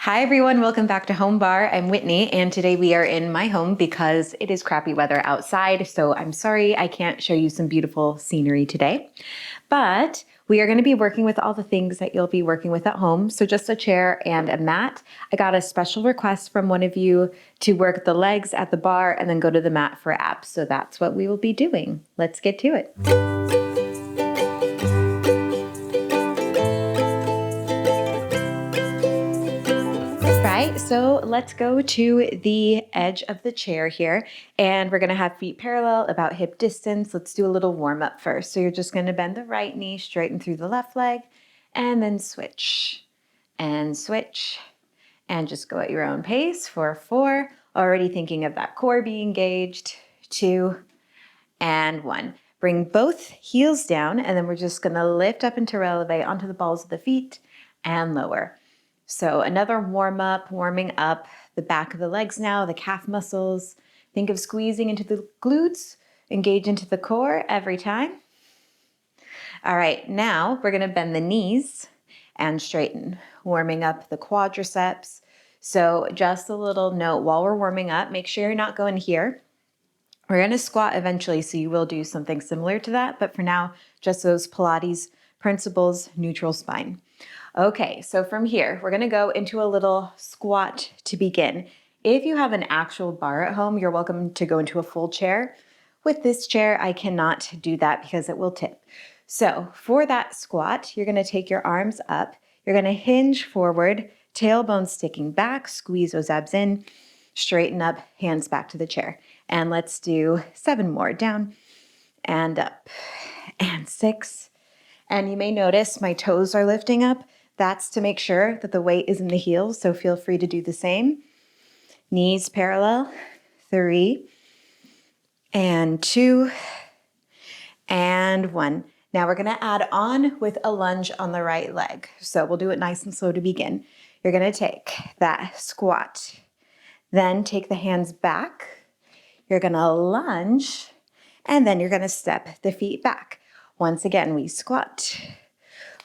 Hi everyone, welcome back to Home Bar. I'm Whitney and today we are in my home because it is crappy weather outside, so I'm sorry I can't show you some beautiful scenery today. But we are going to be working with all the things that you'll be working with at home. So just a chair and a mat. I got a special request from one of you to work the legs at the bar and then go to the mat for abs. So that's what we will be doing. Let's get to it. Right, so let's go to the edge of the chair here, and we're gonna have feet parallel, about hip distance. Let's do a little warm up first. So you're just gonna bend the right knee, straighten through the left leg, and then switch, and just go at your own pace for 4. Already thinking of that core being engaged, 2, and 1. Bring both heels down, and then we're just gonna lift up into releve onto the balls of the feet and lower. So another warming up the back of the legs now, the calf muscles. Think of squeezing into the glutes, engage into the core every time. All right, now we're gonna bend the knees and straighten, warming up the quadriceps. So just a little note while we're warming up, make sure you're not going here. We're gonna squat eventually, so you will do something similar to that, but for now, just those Pilates principles, neutral spine. Okay, so from here, we're gonna go into a little squat to begin. If you have an actual bar at home, you're welcome to go into a full chair. With this chair, I cannot do that because it will tip. So for that squat, you're gonna take your arms up, you're gonna hinge forward, tailbone sticking back, squeeze those abs in, straighten up, hands back to the chair. And let's do 7 more, down and up, and 6. And you may notice my toes are lifting up. That's to make sure that the weight is in the heels, so feel free to do the same. Knees parallel, 3, and 2, and 1. Now we're gonna add on with a lunge on the right leg. So we'll do it nice and slow to begin. You're gonna take that squat, then take the hands back. You're gonna lunge, and then you're gonna step the feet back. Once again, we squat,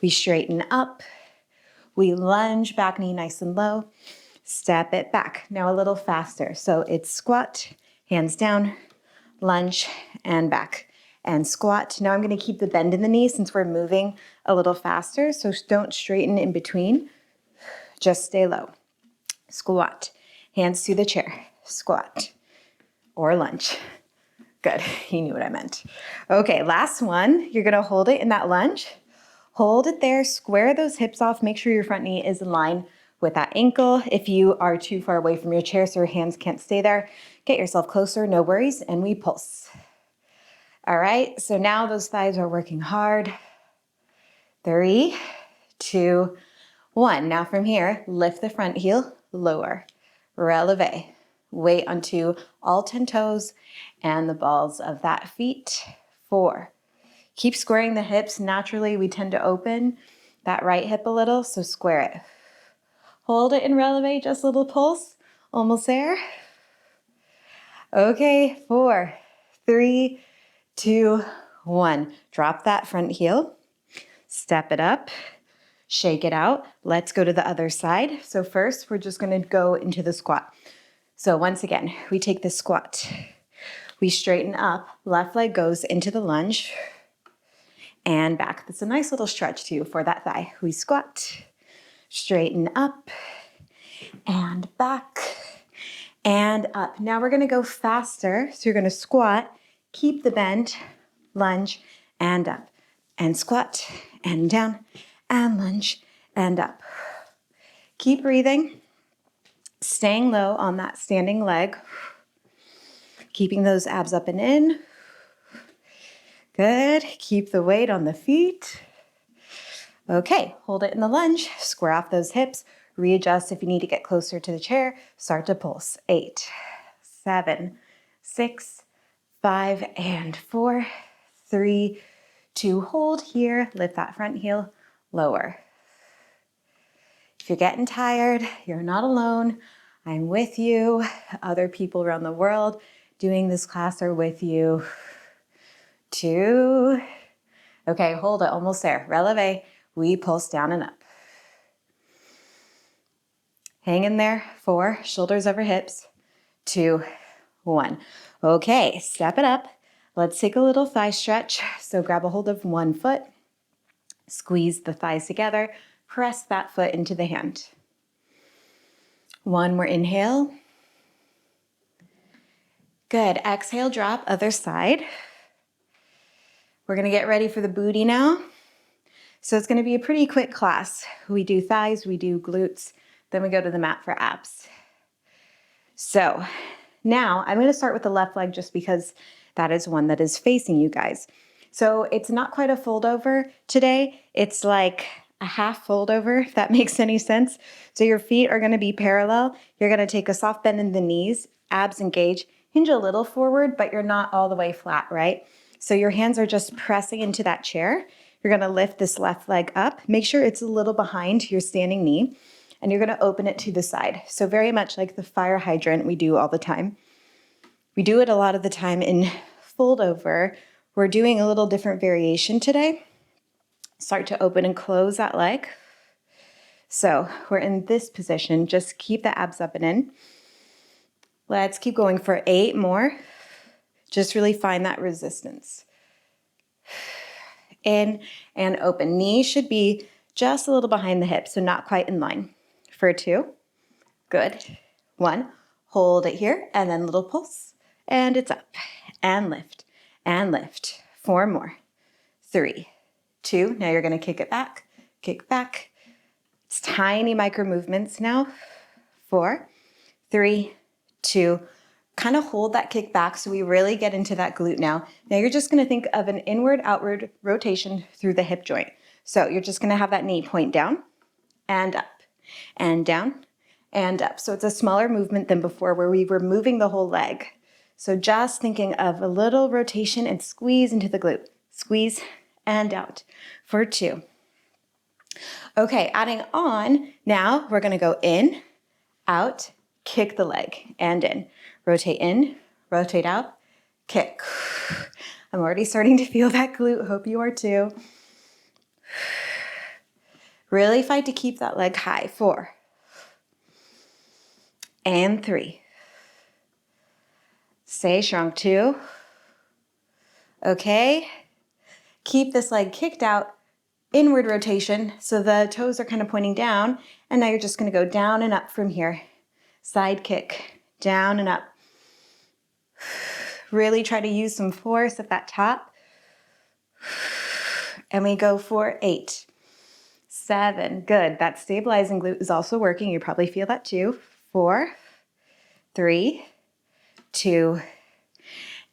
we straighten up, we lunge, back knee nice and low, step it back. Now a little faster. So it's squat, hands down, lunge, and back, and squat. Now I'm gonna keep the bend in the knee since we're moving a little faster, so don't straighten in between, just stay low. Squat, hands to the chair, squat, or lunge. Good, you knew what I meant. Okay, last one. You're gonna hold it in that lunge. Hold it there, square those hips off, make sure your front knee is in line with that ankle. If you are too far away from your chair so your hands can't stay there, get yourself closer, no worries, and we pulse. All right, so now those thighs are working hard. 3, 2, 1. Now from here, lift the front heel, lower, releve. Weight onto all 10 toes and the balls of that feet. 4. Keep squaring the hips. Naturally, we tend to open that right hip a little, so square it. Hold it in releve, just a little pulse. Almost there. Okay, 4, 3, 2, 1. Drop that front heel. Step it up. Shake it out. Let's go to the other side. So first, we're just gonna go into the squat. So once again, we take the squat. We straighten up, left leg goes into the lunge and back. That's a nice little stretch too for that thigh. We squat, straighten up and back and up. Now we're gonna go faster. So you're gonna squat, keep the bend, lunge and up, and squat and down and lunge and up. Keep breathing. Staying low on that standing leg, keeping those abs up and in. Good, keep the weight on the feet. Okay, hold it in the lunge, square off those hips, readjust if you need to get closer to the chair, start to pulse. 8, 7, 6, 5, and 4, 3, 2, hold here, lift that front heel, lower. If you're getting tired, you're not alone. I'm with you. Other people around the world doing this class are with you. 2. Okay, hold it, almost there. Releve. We pulse down and up. Hang in there. 4, shoulders over hips. 2, 1. Okay, step it up. Let's take a little thigh stretch. So grab a hold of one foot, squeeze the thighs together, press that foot into the hand. One more inhale. Good. Exhale, drop, other side. We're going to get ready for the booty now. So it's going to be a pretty quick class. We do thighs, we do glutes, then we go to the mat for abs. So now I'm going to start with the left leg just because that is one that is facing you guys. So it's not quite a fold over today. It's like a half fold over, if that makes any sense. So your feet are going to be parallel. You're going to take a soft bend in the knees, abs engage, hinge a little forward, but you're not all the way flat, right? So your hands are just pressing into that chair. You're going to lift this left leg up. Make sure it's a little behind your standing knee, and you're going to open it to the side. So very much like the fire hydrant we do all the time. We do it a lot of the time in fold over. We're doing a little different variation today. Start to open and close that leg. So we're in this position. Just keep the abs up and in. Let's keep going for 8 more. Just really find that resistance. In and open. Knees should be just a little behind the hips, so not quite in line. For 2. Good. 1. Hold it here, and then little pulse. And it's up. And lift. And lift. 4 more. 3, 2. Now you're going to kick it back. Kick back. It's tiny micro movements now. 4, 3, 2. Kind of hold that kick back so we really get into that glute now. Now you're just going to think of an inward-outward rotation through the hip joint. So you're just going to have that knee point down and up and down and up. So it's a smaller movement than before where we were moving the whole leg. So just thinking of a little rotation and squeeze into the glute. Squeeze and out for 2. Okay, adding on, now we're going to go in, out, kick the leg, and in, rotate out, kick. I'm already starting to feel that glute. Hope you are too. Really fight to keep that leg high. 4 and 3. Stay strong. 2. Okay. Keep this leg kicked out, inward rotation, so the toes are kind of pointing down, and now you're just going to go down and up from here. Side kick, down and up. Really try to use some force at that top. And we go for 8, 7. Good. That stabilizing glute is also working. You probably feel that too. 4, 3, 2,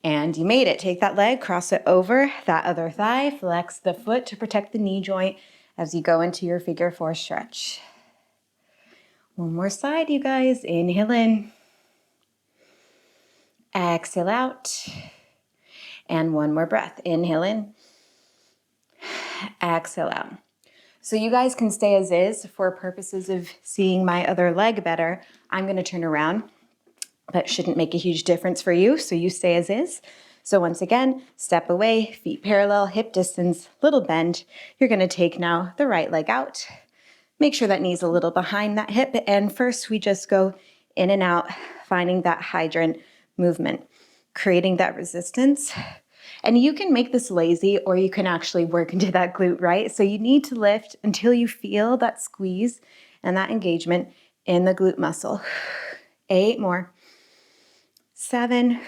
and you made it. Take that leg, cross it over that other thigh, flex the foot to protect the knee joint as you go into your figure 4 stretch. One more side, you guys. Inhale in. Exhale out. And one more breath. Inhale in. Exhale out. So you guys can stay as is for purposes of seeing my other leg better. I'm going to turn around. That shouldn't make a huge difference for you, so you stay as is. So once again, step away, feet parallel, hip distance, little bend. You're going to take now the right leg out. Make sure that knee's a little behind that hip, and first we just go in and out, finding that hydrant movement, creating that resistance. And you can make this lazy, or you can actually work into that glute, right? So you need to lift until you feel that squeeze and that engagement in the glute muscle. 8 more. 7,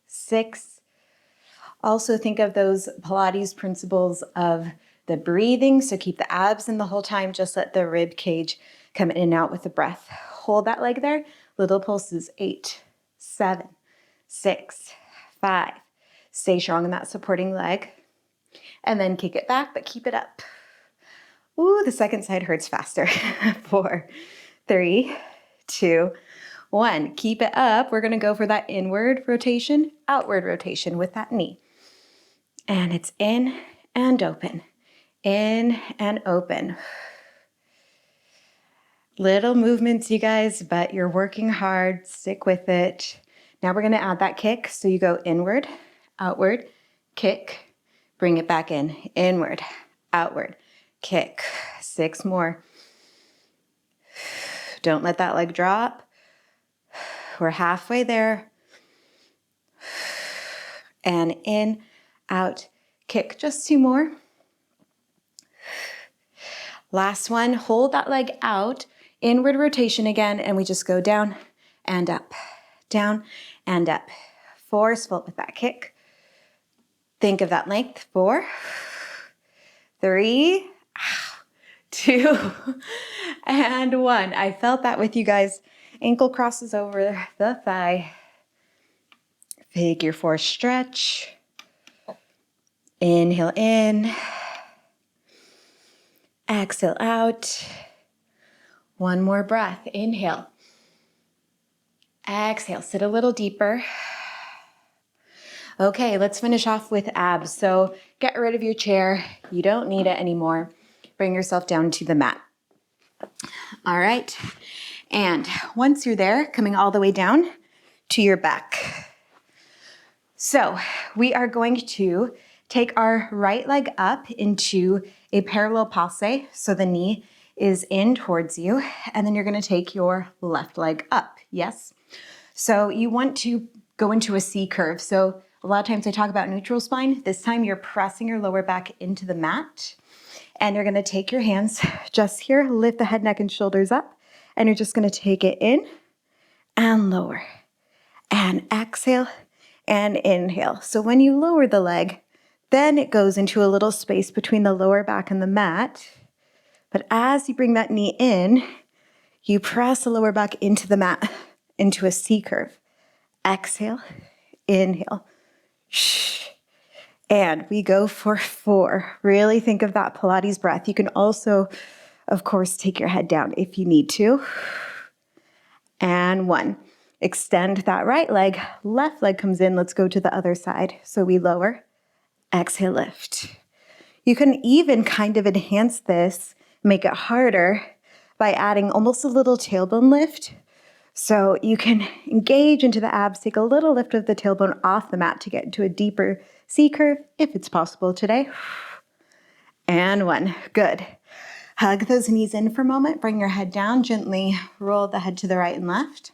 6. Also think of those Pilates principles of the breathing. So keep the abs in the whole time. Just let the rib cage come in and out with the breath. Hold that leg there. Little pulses. 8, 7, 6, 5. Stay strong in that supporting leg. And then kick it back, but keep it up. Ooh, the second side hurts faster. 4, 3, 2, 1. Keep it up. We're going to go for that inward rotation, outward rotation with that knee. And it's in and open. In and open. Little movements, you guys, but you're working hard. Stick with it. Now we're going to add that kick. So you go inward, outward, kick, bring it back in. Inward, outward, kick. 6 more. Don't let that leg drop. We're halfway there. And in, out, kick. Just 2 more. Last one. Hold that leg out. Inward rotation again, and we just go down and up, down and up. Forceful with that kick. Think of that length. 4, 3, 2, and 1. I felt that with you guys. Ankle crosses over the thigh. Figure 4 stretch. Inhale in. Exhale out. One more breath. Inhale. Exhale. Sit a little deeper. Okay, let's finish off with abs. So get rid of your chair. You don't need it anymore. Bring yourself down to the mat. All right. And once you're there, coming all the way down to your back. So we are going to take our right leg up into a parallel passe. So the knee is in towards you. And then you're going to take your left leg up. Yes. So you want to go into a C curve. So a lot of times I talk about neutral spine. This time you're pressing your lower back into the mat. And you're going to take your hands just here, lift the head, neck, and shoulders up. And you're just going to take it in and lower. And exhale and inhale. So when you lower the leg, then it goes into a little space between the lower back and the mat. But as you bring that knee in, you press the lower back into the mat, into a C curve. Exhale, inhale. And we go for 4. Really think of that Pilates breath. You can also, of course, take your head down if you need to. And 1. Extend that right leg. Left leg comes in. Let's go to the other side. So we lower. Exhale, lift. You can even kind of enhance this, make it harder by adding almost a little tailbone lift. So you can engage into the abs, take a little lift of the tailbone off the mat to get into a deeper C curve, if it's possible today. And 1, good. Hug those knees in for a moment, bring your head down, gently roll the head to the right and left.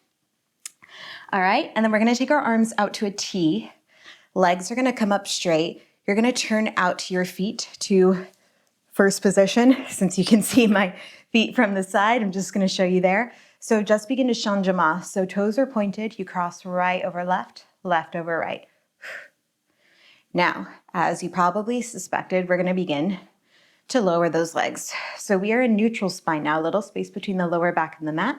All right, and then we're gonna take our arms out to a T. Legs are gonna come up straight. You're gonna turn out your feet to first position. Since you can see my feet from the side, I'm just gonna show you there. So just begin to changemas. So toes are pointed, you cross right over left, left over right. Now, as you probably suspected, we're gonna begin to lower those legs. So we are in neutral spine now, a little space between the lower back and the mat.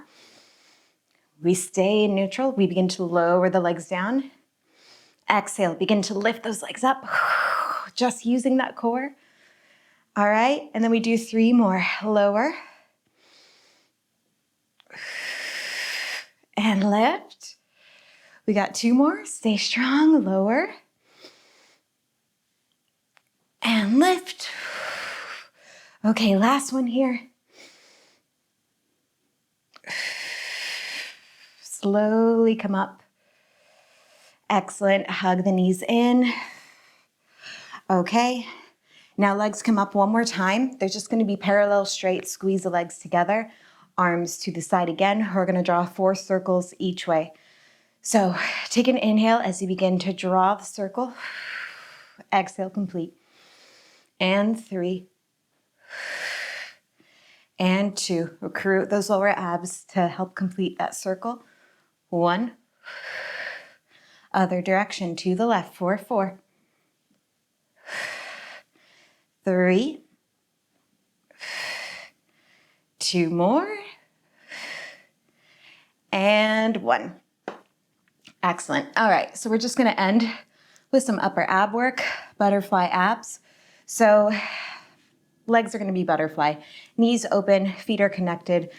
We stay in neutral, we begin to lower the legs down. Exhale, begin to lift those legs up, just using that core. All right, and then we do 3 more. Lower. And lift. We got 2 more. Stay strong. Lower. And lift. Okay, last one here. Slowly come up. Excellent. Hug the knees in. Okay. Now legs come up one more time. They're just going to be parallel, straight. Squeeze the legs together. Arms to the side again. We're going to draw 4 circles each way. So take an inhale as you begin to draw the circle. Exhale, complete. And 3. And 2. Recruit those lower abs to help complete that circle. 1. Other direction to the left. 4, 4. 3. 2 more. And 1. Excellent. All right, so we're just gonna end with some upper ab work, butterfly abs. So legs are gonna be butterfly, knees open, feet are connected.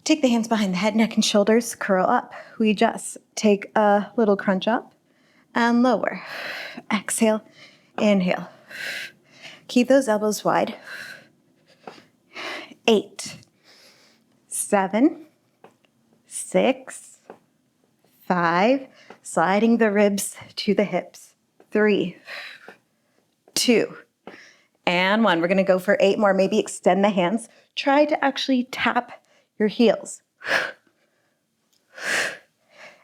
Take the hands behind the head, neck, and shoulders, curl up. We just take a little crunch up and lower. Exhale, inhale. Keep those elbows wide. 8, 7, 6, 5, sliding the ribs to the hips. 3, 2, and 1. We're gonna go for 8 more. Maybe extend the hands. Try to actually tap your heels.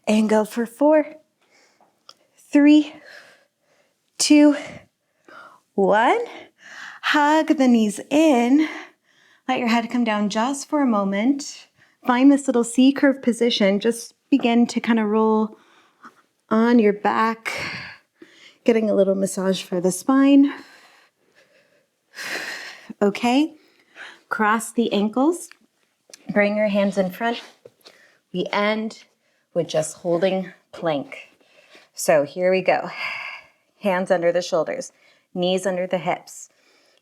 And go for 4, 3, 2, 1. Hug the knees in. Let your head come down just for a moment. Find this little C curve position. Just begin to kind of roll on your back, getting a little massage for the spine. Okay, cross the ankles. Bring your hands in front. We end with just holding plank. So here we go. Hands under the shoulders, knees under the hips.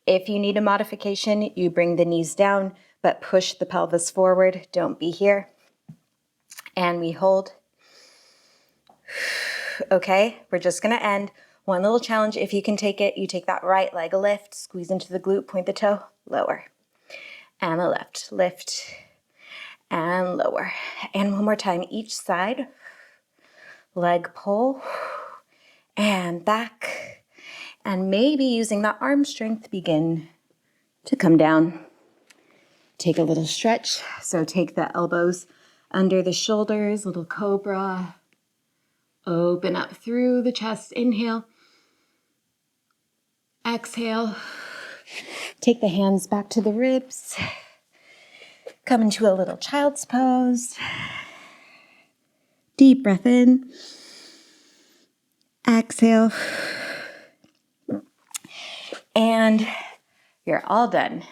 If you need a modification, you bring the knees down, but push the pelvis forward. Don't be here. And we hold. Okay, we're just gonna end. One little challenge, if you can take it, you take that right leg a lift, squeeze into the glute, point the toe, lower. And the left, lift and lower. And one more time, each side. Leg pull and back. And maybe using that arm strength, begin to come down. Take a little stretch. So take the elbows under the shoulders, little cobra. Open up through the chest. Inhale. Exhale. Take the hands back to the ribs. Come into a little child's pose. Deep breath in. Exhale. And you're all done.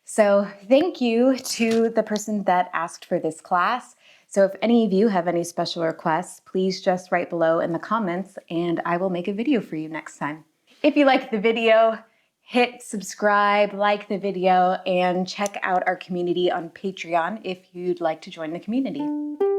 So thank you to the person that asked for this class. So if any of you have any special requests, please just write below in the comments and I will make a video for you next time. If you liked the video, hit subscribe, like the video, and check out our community on Patreon if you'd like to join the community.